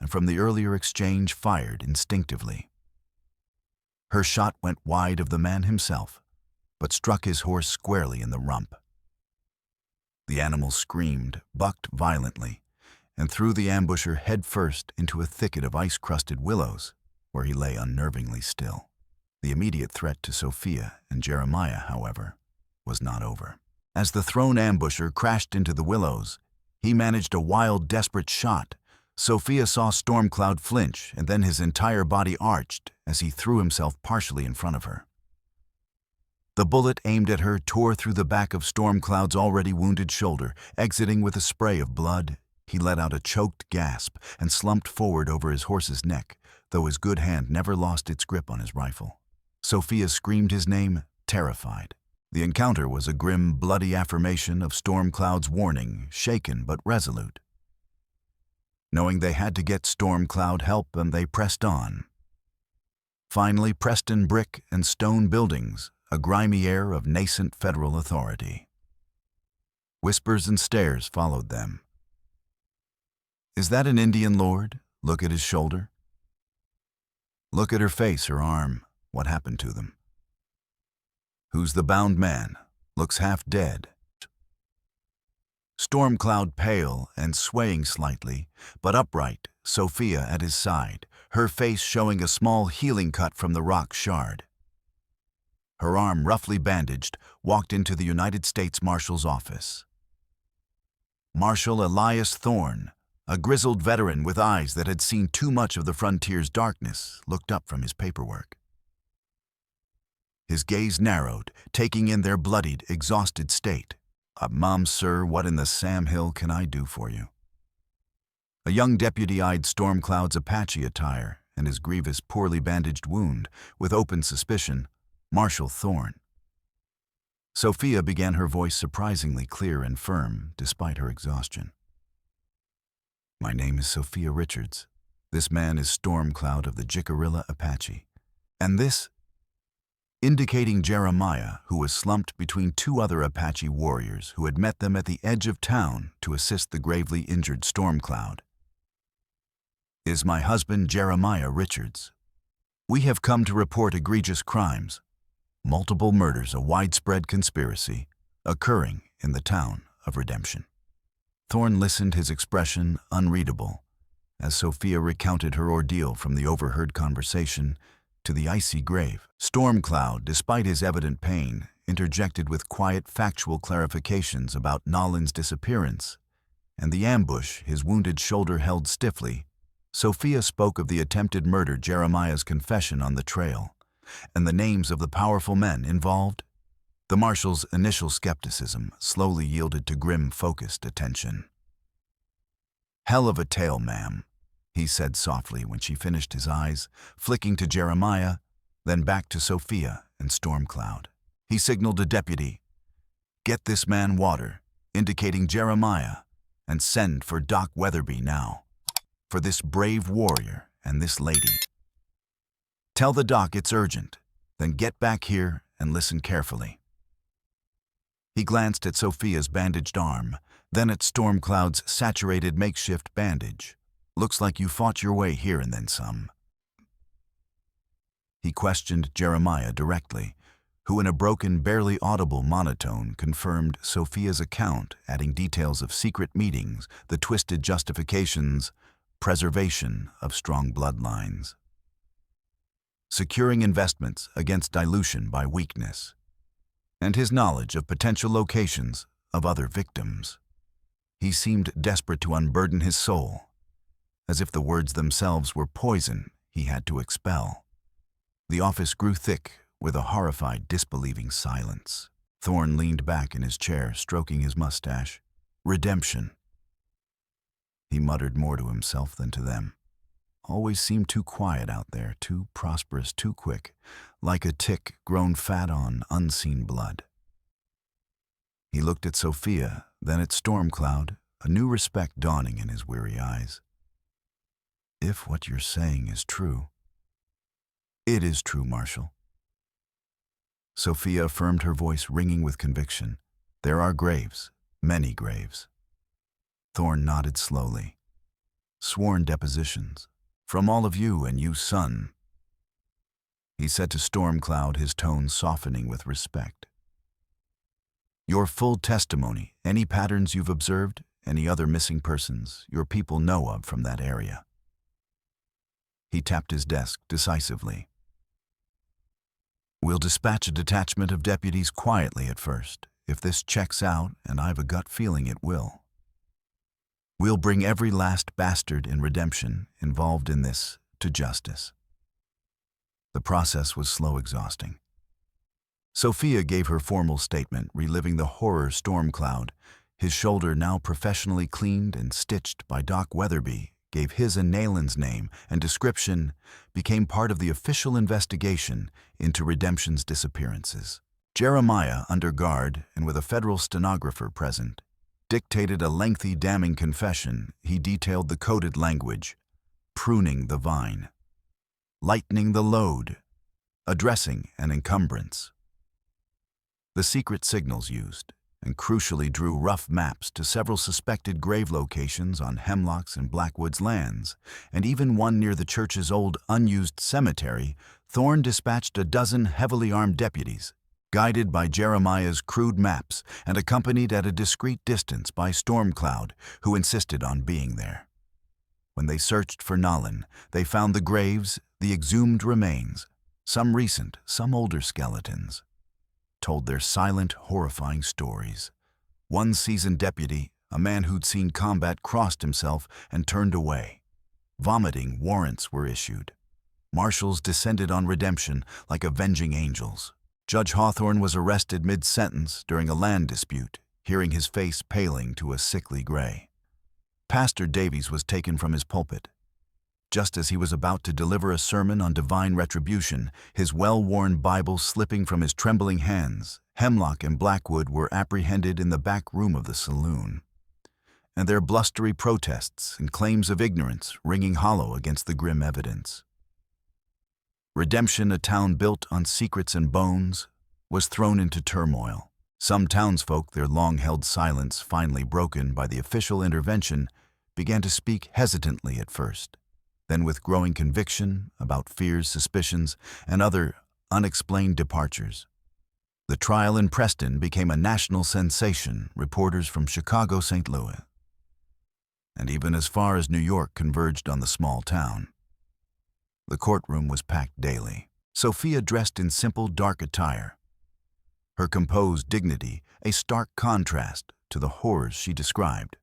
and from the earlier exchange fired instinctively. Her shot went wide of the man himself, but struck his horse squarely in the rump. The animal screamed, bucked violently, and threw the ambusher headfirst into a thicket of ice-crusted willows, where he lay unnervingly still. The immediate threat to Sophia and Jeremiah, however, was not over. As the thrown ambusher crashed into the willows, he managed a wild, desperate shot. Sophia saw Stormcloud flinch, and then his entire body arched as he threw himself partially in front of her. The bullet aimed at her tore through the back of Stormcloud's already wounded shoulder. Exiting with a spray of blood, he let out a choked gasp and slumped forward over his horse's neck, though his good hand never lost its grip on his rifle. Sophia screamed his name, terrified. The encounter was a grim, bloody affirmation of Stormcloud's warning, shaken but resolute. Knowing they had to get Stormcloud help, and they pressed on. Finally, Preston brick and stone buildings, a grimy air of nascent federal authority. Whispers and stares followed them. "Is that an Indian lord? Look at his shoulder. Look at her face, her arm. What happened to them? Who's the bound man? Looks half dead." Stormcloud, pale and swaying slightly, but upright, Sophia at his side, her face showing a small healing cut from the rock shard. Her arm roughly bandaged, walked into the United States Marshal's office. Marshal Elias Thorne, a grizzled veteran with eyes that had seen too much of the frontier's darkness, looked up from his paperwork. His gaze narrowed, taking in their bloodied, exhausted state. "Mom, sir, what in the Sam Hill can I do for you?" A young deputy eyed Stormcloud's Apache attire and his grievous, poorly bandaged wound with open suspicion. "Marshal Thorne." Sophia began, her voice surprisingly clear and firm, despite her exhaustion. "My name is Sophia Richards. This man is Stormcloud of the Jicarilla Apache. And this," indicating Jeremiah, who was slumped between two other Apache warriors who had met them at the edge of town to assist the gravely injured Stormcloud. is my husband Jeremiah Richards. We have come to report egregious crimes, multiple murders, a widespread conspiracy occurring in the town of Redemption. Thorne listened, his expression unreadable, as Sophia recounted her ordeal from the overheard conversation to the icy grave. Stormcloud, despite his evident pain, interjected with quiet, factual clarifications about Nolan's disappearance and the ambush his wounded shoulder held stiffly. Sophia spoke of the attempted murder, Jeremiah's confession on the trail, and the names of the powerful men involved. The marshal's initial skepticism slowly yielded to grim, focused attention. "Hell of a tale, ma'am," he said softly when she finished, his eyes flicking to Jeremiah, then back to Sophia and Stormcloud. He signaled a deputy. "Get this man water," indicating Jeremiah, "and send for Doc Weatherby now. For this brave warrior and this lady. Tell the doc it's urgent, then get back here and listen carefully." He glanced at Sophia's bandaged arm, then at Stormcloud's saturated makeshift bandage. "Looks like you fought your way here and then some." He questioned Jeremiah directly, who in a broken, barely audible monotone confirmed Sophia's account, adding details of secret meetings, the twisted justifications, preservation of strong bloodlines, securing investments against dilution by weakness, and his knowledge of potential locations of other victims. He seemed desperate to unburden his soul, as if the words themselves were poison he had to expel. The office grew thick with a horrified, disbelieving silence. Thorne leaned back in his chair, stroking his mustache. "Redemption," he muttered, more to himself than to them. "Always seemed too quiet out there, too prosperous, too quick, like a tick grown fat on unseen blood." He looked at Sophia, then at Stormcloud, a new respect dawning in his weary eyes. "If what you're saying is true—" "It is true, Marshal." Sophia affirmed, her voice ringing with conviction. "There are graves, many graves." Thorne nodded slowly. "Sworn depositions, from all of you and you, son," he said to Stormcloud, his tone softening with respect. "Your full testimony, any patterns you've observed, any other missing persons your people know of from that area." He tapped his desk decisively. "We'll dispatch a detachment of deputies quietly at first. If this checks out, and I've a gut feeling it will, we'll bring every last bastard in Redemption involved in this to justice." The process was slow, exhausting. Sophia gave her formal statement, reliving the horror. Stormcloud, his shoulder now professionally cleaned and stitched by Doc Weatherby, gave his and Nalen's name and description, became part of the official investigation into Redemption's disappearances. Jeremiah, under guard and with a federal stenographer present, dictated a lengthy, damning confession. He detailed the coded language: pruning the vine, lightening the load, addressing an encumbrance, the secret signals used, and crucially drew rough maps to several suspected grave locations on Hemlock's and Blackwood's lands, and even one near the church's old, unused cemetery. Thorne dispatched a dozen heavily armed deputies, guided by Jeremiah's crude maps and accompanied at a discreet distance by Stormcloud, who insisted on being there. When they searched for Nolan, they found the graves, the exhumed remains, some recent, some older skeletons, told their silent, horrifying stories. One seasoned deputy, a man who'd seen combat, crossed himself and turned away. Vomiting warrants were issued. Marshals descended on Redemption like avenging angels. Judge Hawthorne was arrested mid-sentence during a land dispute, hearing his face paling to a sickly gray. Pastor Davies was taken from his pulpit. Just as he was about to deliver a sermon on divine retribution, his well-worn Bible slipping from his trembling hands, Hemlock and Blackwood were apprehended in the back room of the saloon, and their blustery protests and claims of ignorance ringing hollow against the grim evidence. Redemption, a town built on secrets and bones, was thrown into turmoil. Some townsfolk, their long-held silence finally broken by the official intervention, began to speak hesitantly at first. Then, with growing conviction about fears, suspicions, and other unexplained departures, the trial in Preston became a national sensation. Reporters from Chicago, St. Louis, and even as far as New York converged on the small town. The courtroom was packed daily. Sophia dressed in simple, dark attire, her composed dignity a stark contrast to the horrors she described.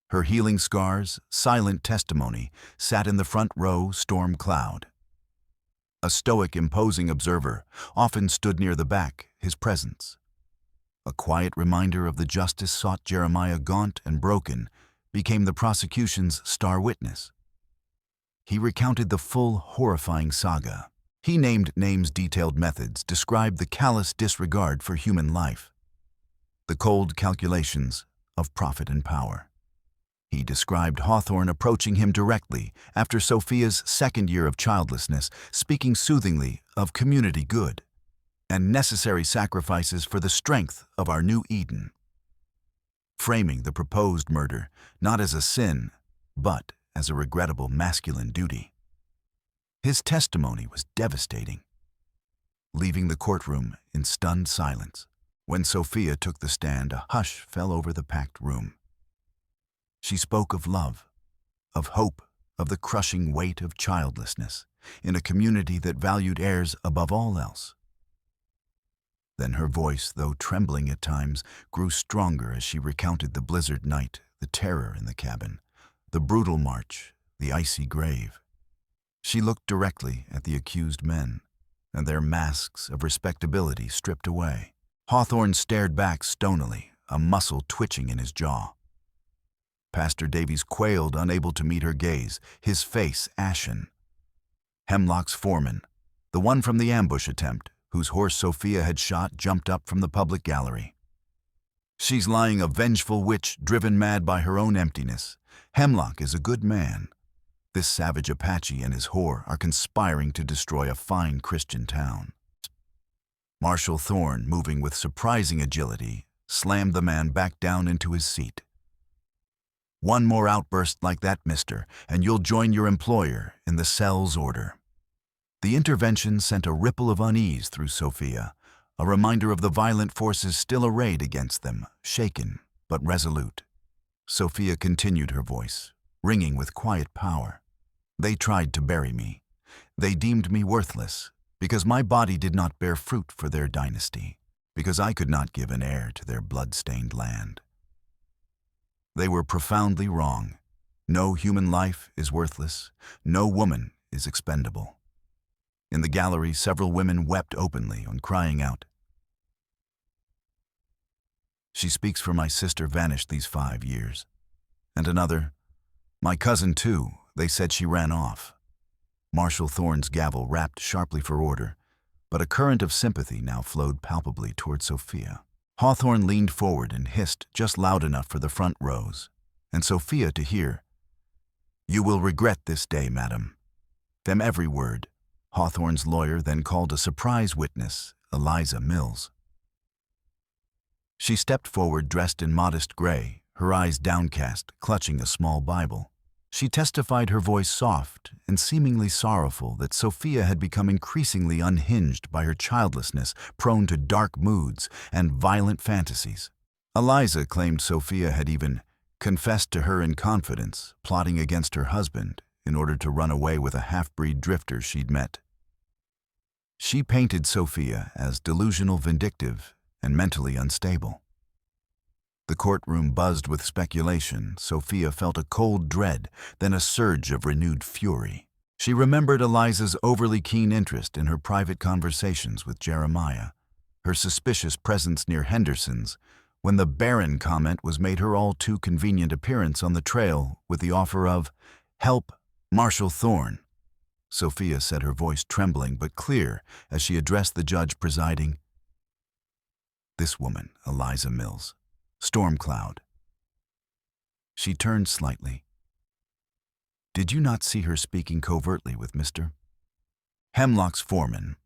Her healing scars, silent testimony, sat in the front row storm cloud. A stoic, imposing observer often stood near the back, his presence, a quiet reminder of the justice sought. Jeremiah, gaunt and broken, became the prosecution's star witness. He recounted the full, horrifying saga. He named names, detailed methods, described the callous disregard for human life, the cold calculations of profit and power. He described Hawthorne approaching him directly after Sophia's second year of childlessness, speaking soothingly of community good and necessary sacrifices for the strength of our new Eden, framing the proposed murder not as a sin, but as a regrettable masculine duty. His testimony was devastating, leaving the courtroom in stunned silence. When Sophia took the stand, a hush fell over the packed room. She spoke of love, of hope, of the crushing weight of childlessness in a community that valued heirs above all else. Then her voice, though trembling at times, grew stronger as she recounted the blizzard night, the terror in the cabin, the brutal march, the icy grave. She looked directly at the accused men, and their masks of respectability stripped away. Hawthorne stared back stonily, a muscle twitching in his jaw. Pastor Davies quailed, unable to meet her gaze, his face ashen. Hemlock's foreman, the one from the ambush attempt, whose horse Sophia had shot, jumped up from the public gallery. "She's lying, a vengeful witch driven mad by her own emptiness. Hemlock is a good man. This savage Apache and his whore are conspiring to destroy a fine Christian town." Marshal Thorne, moving with surprising agility, slammed the man back down into his seat. "One more outburst like that, mister, and you'll join your employer in the cell's order." The intervention sent a ripple of unease through Sophia, a reminder of the violent forces still arrayed against them, shaken but resolute. Sophia continued, her voice ringing with quiet power. "They tried to bury me. They deemed me worthless, because my body did not bear fruit for their dynasty, because I could not give an heir to their blood-stained land. They were profoundly wrong. No human life is worthless. No woman is expendable." In the gallery, several women wept openly on crying out, "She speaks for my sister vanished these 5 years." And another, "My cousin too, they said she ran off." Marshal Thorne's gavel rapped sharply for order, but a current of sympathy now flowed palpably toward Sophia. Hawthorne leaned forward and hissed just loud enough for the front rows, and Sophia to hear, "You will regret this day, madam." Them every word. Hawthorne's lawyer then called a surprise witness, Eliza Mills. She stepped forward dressed in modest gray, her eyes downcast, clutching a small Bible. She testified, her voice soft and seemingly sorrowful, that Sophia had become increasingly unhinged by her childlessness, prone to dark moods and violent fantasies. Eliza claimed Sophia had even confessed to her in confidence, plotting against her husband in order to run away with a half-breed drifter she'd met. She painted Sophia as delusional, vindictive, and mentally unstable. The courtroom buzzed with speculation. Sophia felt a cold dread, then a surge of renewed fury. She remembered Eliza's overly keen interest in her private conversations with Jeremiah, her suspicious presence near Henderson's, when the barren comment was made, her all too convenient appearance on the trail with the offer of "Help, Marshal Thorne." Sophia said, her voice trembling but clear as she addressed the judge presiding, "This woman, Eliza Mills, storm cloud." She turned slightly. "Did you not see her speaking covertly with Mr. Hemlock's foreman,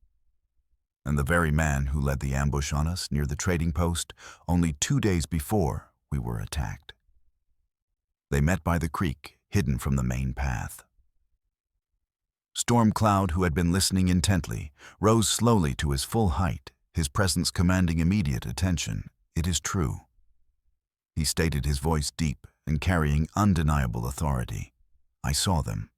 and the very man who led the ambush on us near the trading post only 2 days before we were attacked? They met by the creek, hidden from the main path. Storm Cloud, who had been listening intently, rose slowly to his full height, his presence commanding immediate attention. "It is true," he stated, his voice deep and carrying undeniable authority. "I saw them."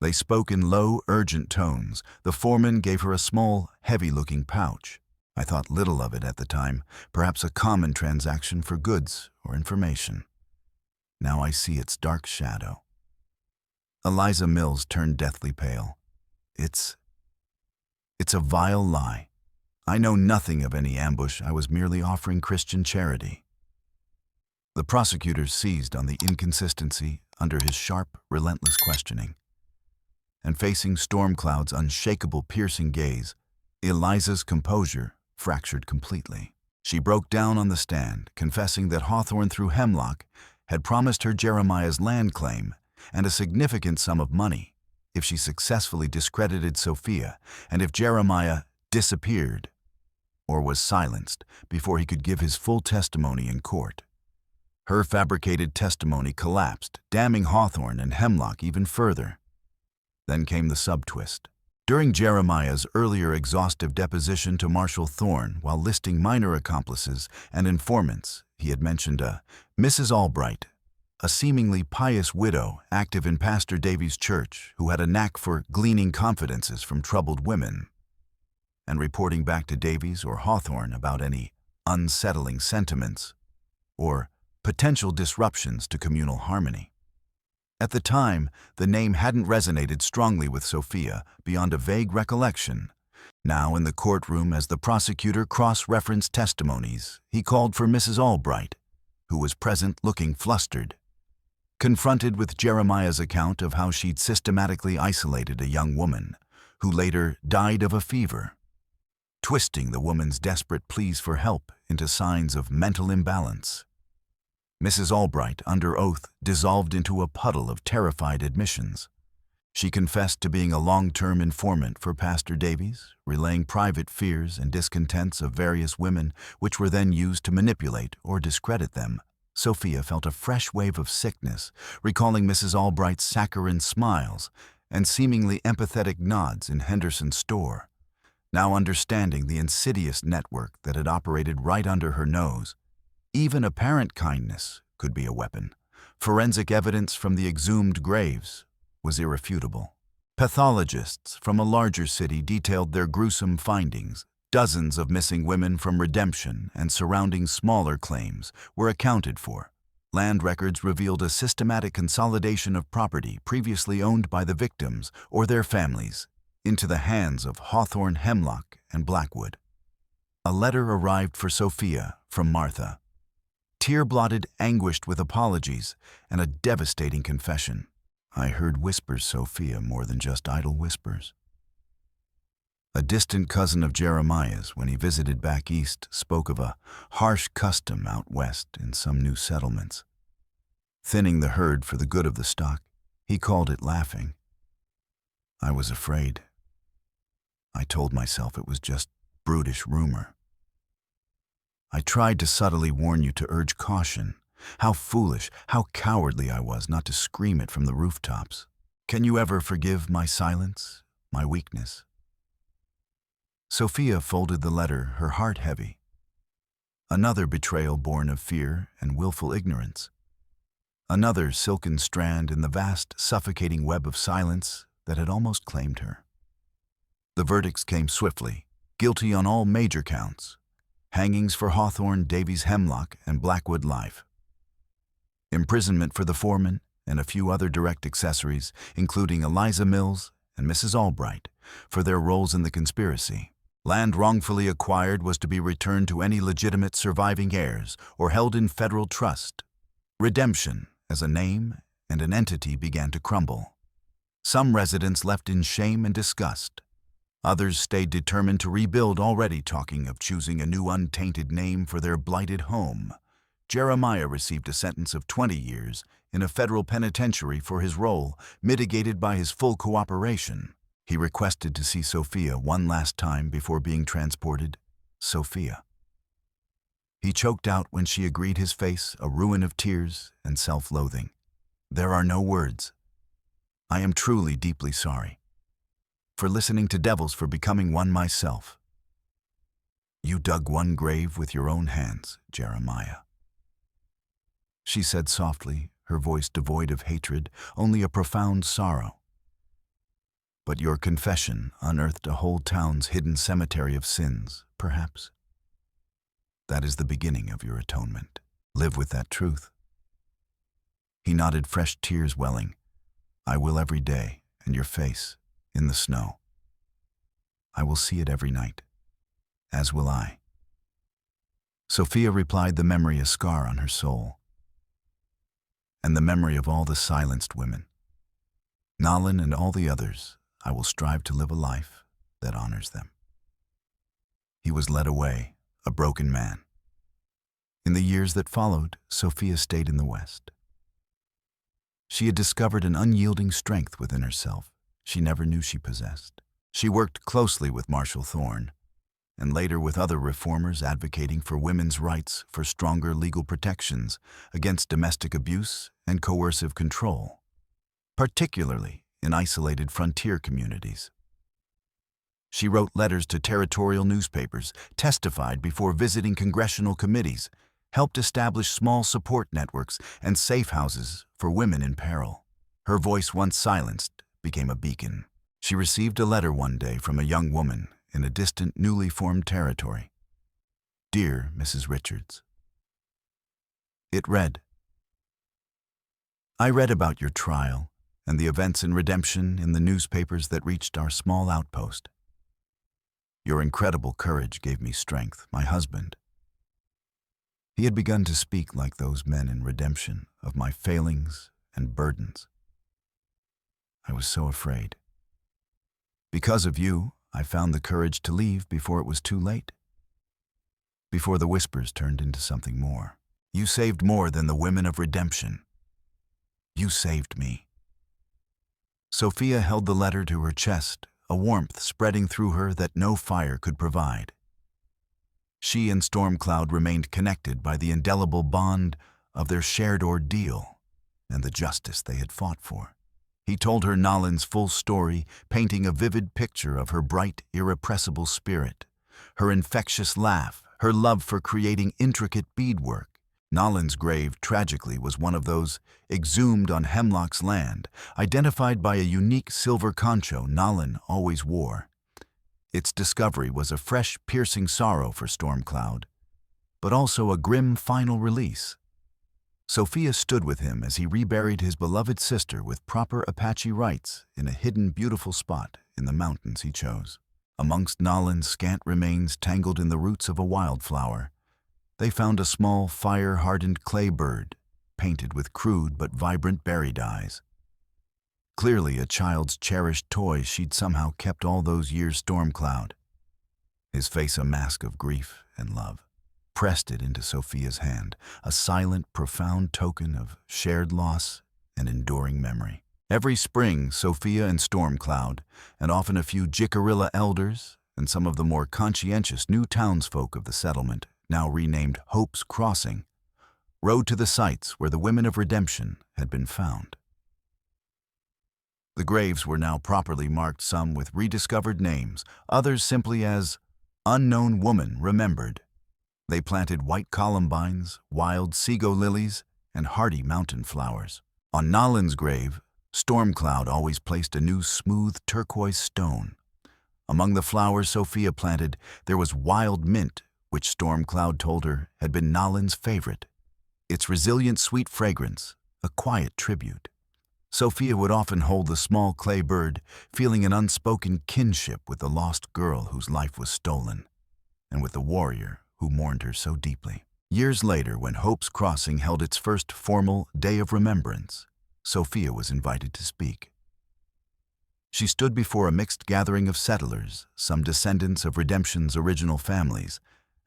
They spoke in low, urgent tones. The foreman gave her a small, heavy-looking pouch. I thought little of it at the time, perhaps a common transaction for goods or information. Now I see its dark shadow. Eliza Mills turned deathly pale. It's a vile lie. I know nothing of any ambush. I was merely offering Christian charity." The prosecutor seized on the inconsistency under his sharp, relentless questioning. And facing Storm Cloud's unshakable, piercing gaze, Eliza's composure fractured completely. She broke down on the stand, confessing that Hawthorne, through Hemlock, had promised her Jeremiah's land claim and a significant sum of money if she successfully discredited Sophia and if Jeremiah disappeared or was silenced before he could give his full testimony in court. Her fabricated testimony collapsed, damning Hawthorne and Hemlock even further. Then came the subtwist. During Jeremiah's earlier exhaustive deposition to Marshal Thorne, while listing minor accomplices and informants, he had mentioned a Mrs. Albright, a seemingly pious widow active in Pastor Davies' church who had a knack for gleaning confidences from troubled women and reporting back to Davies or Hawthorne about any unsettling sentiments or potential disruptions to communal harmony. At the time, the name hadn't resonated strongly with Sophia beyond a vague recollection. Now, in the courtroom, as the prosecutor cross-referenced testimonies, he called for Mrs. Albright, who was present looking flustered. Confronted with Jeremiah's account of how she'd systematically isolated a young woman, who later died of a fever, twisting the woman's desperate pleas for help into signs of mental imbalance, Mrs. Albright, under oath, dissolved into a puddle of terrified admissions. She confessed to being a long-term informant for Pastor Davies, relaying private fears and discontents of various women, which were then used to manipulate or discredit them. Sophia felt a fresh wave of sickness, recalling Mrs. Albright's saccharine smiles and seemingly empathetic nods in Henderson's store. Now understanding the insidious network that had operated right under her nose, even apparent kindness could be a weapon. Forensic evidence from the exhumed graves was irrefutable. Pathologists from a larger city detailed their gruesome findings. Dozens of missing women from Redemption and surrounding smaller claims were accounted for. Land records revealed a systematic consolidation of property previously owned by the victims or their families into the hands of Hawthorne, Hemlock, and Blackwood. A letter arrived for Sophia from Martha, tear-blotted, anguished with apologies and a devastating confession. "I heard whispers, Sophia, more than just idle whispers." A distant cousin of Jeremiah's, when he visited back east, spoke of a harsh custom out west in some new settlements. Thinning the herd for the good of the stock, he called it laughing. I was afraid. I told myself it was just brutish rumor. I tried to subtly warn you to urge caution. How foolish, how cowardly I was not to scream it from the rooftops. Can you ever forgive my silence, my weakness? Sophia folded the letter, her heart heavy. Another betrayal born of fear and willful ignorance. Another silken strand in the vast, suffocating web of silence that had almost claimed her. The verdicts came swiftly, guilty on all major counts. Hangings for Hawthorne, Davies, Hemlock, and Blackwood life. Imprisonment for the foreman and a few other direct accessories, including Eliza Mills and Mrs. Albright, for their roles in the conspiracy. Land wrongfully acquired was to be returned to any legitimate surviving heirs or held in federal trust. Redemption, as a name and an entity, began to crumble. Some residents left in shame and disgust. Others stayed determined to rebuild, already talking of choosing a new untainted name for their blighted home. Jeremiah received a sentence of 20 years in a federal penitentiary for his role, mitigated by his full cooperation. He requested to see Sophia one last time before being transported. Sophia. He choked out when she agreed, his face a ruin of tears and self-loathing. There are no words. I am truly deeply sorry. For listening to devils, for becoming one myself. You dug one grave with your own hands, Jeremiah. She said softly, her voice devoid of hatred, only a profound sorrow. But your confession unearthed a whole town's hidden cemetery of sins, perhaps. That is the beginning of your atonement. Live with that truth. He nodded, fresh tears welling. I will every day, and your face, in the snow. I will see it every night, as will I. Sophia replied, the memory a scar on her soul, and the memory of all the silenced women. Nalin and all the others, I will strive to live a life that honors them. He was led away, a broken man. In the years that followed, Sophia stayed in the West. She had discovered an unyielding strength within herself she never knew she possessed. She worked closely with Marshall Thorne, and later with other reformers advocating for women's rights, for stronger legal protections against domestic abuse and coercive control, particularly in isolated frontier communities. She wrote letters to territorial newspapers, testified before visiting congressional committees, helped establish small support networks and safe houses for women in peril. Her voice, once silenced, became a beacon. She received a letter one day from a young woman in a distant, newly formed territory. Dear Mrs. Richards. It read, I read about your trial and the events in redemption in the newspapers that reached our small outpost. Your incredible courage gave me strength. My husband. He had begun to speak like those men in redemption of my failings and burdens. I was so afraid. Because of you, I found the courage to leave before it was too late. Before the whispers turned into something more. You saved more than the women of redemption. You saved me. Sophia held the letter to her chest, a warmth spreading through her that no fire could provide. She and Stormcloud remained connected by the indelible bond of their shared ordeal and the justice they had fought for. He told her Nalin's full story, painting a vivid picture of her bright, irrepressible spirit, her infectious laugh, her love for creating intricate beadwork. Nalin's grave, tragically, was one of those exhumed on Hemlock's land, identified by a unique silver concho Nalin always wore. Its discovery was a fresh, piercing sorrow for Stormcloud, but also a grim final release. Sophia stood with him as he reburied his beloved sister with proper Apache rites in a hidden, beautiful spot in the mountains he chose. Amongst Nalin's scant remains tangled in the roots of a wildflower, they found a small, fire-hardened clay bird, painted with crude but vibrant berry dyes. Clearly a child's cherished toy she'd somehow kept all those years. Stormcloud, his face a mask of grief and love, pressed it into Sophia's hand, a silent, profound token of shared loss and enduring memory. Every spring, Sophia and Stormcloud, and often a few Jicarilla elders and some of the more conscientious new townsfolk of the settlement, now renamed Hope's Crossing, rode to the sites where the women of redemption had been found. The graves were now properly marked, some with rediscovered names, others simply as Unknown Woman Remembered. They planted white columbines, wild sego lilies, and hardy mountain flowers. On Nalin's grave, Stormcloud always placed a new smooth turquoise stone. Among the flowers Sophia planted, there was wild mint, which Stormcloud told her had been Nalin's favorite. Its resilient sweet fragrance, a quiet tribute. Sophia would often hold the small clay bird, feeling an unspoken kinship with the lost girl whose life was stolen, and with the warrior who mourned her so deeply. Years later, when Hope's Crossing held its first formal Day of Remembrance, Sophia was invited to speak. She stood before a mixed gathering of settlers, some descendants of Redemption's original families,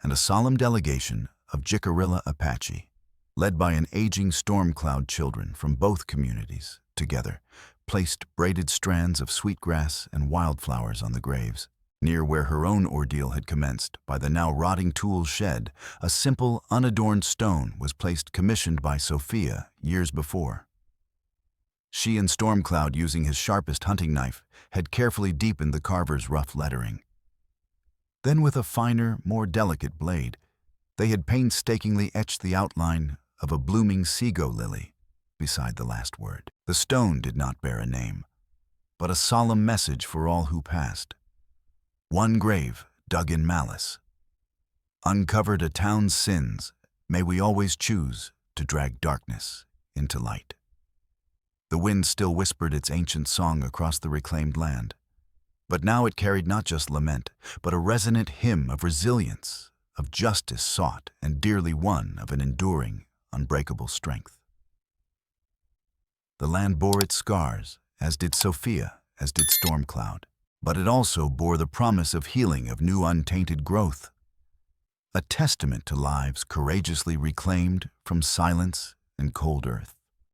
and a solemn delegation of Jicarilla Apache, led by an aging Stormcloud. Children from both communities, together, placed braided strands of sweetgrass and wildflowers on the graves. Near where her own ordeal had commenced, by the now rotting tool shed, a simple, unadorned stone was placed, commissioned by Sophia years before. She and Stormcloud, using his sharpest hunting knife, had carefully deepened the carver's rough lettering. Then with a finer, more delicate blade, they had painstakingly etched the outline of a blooming sego lily beside the last word. The stone did not bear a name, but a solemn message for all who passed. One grave dug in malice. Uncovered a town's sins, may we always choose to drag darkness into light. The wind still whispered its ancient song across the reclaimed land, but now it carried not just lament, but a resonant hymn of resilience, of justice sought and dearly won, of an enduring, unbreakable strength. The land bore its scars, as did Sophia, as did Stormcloud, but it also bore the promise of healing, of new untainted growth, a testament to lives courageously reclaimed from silence and cold earth.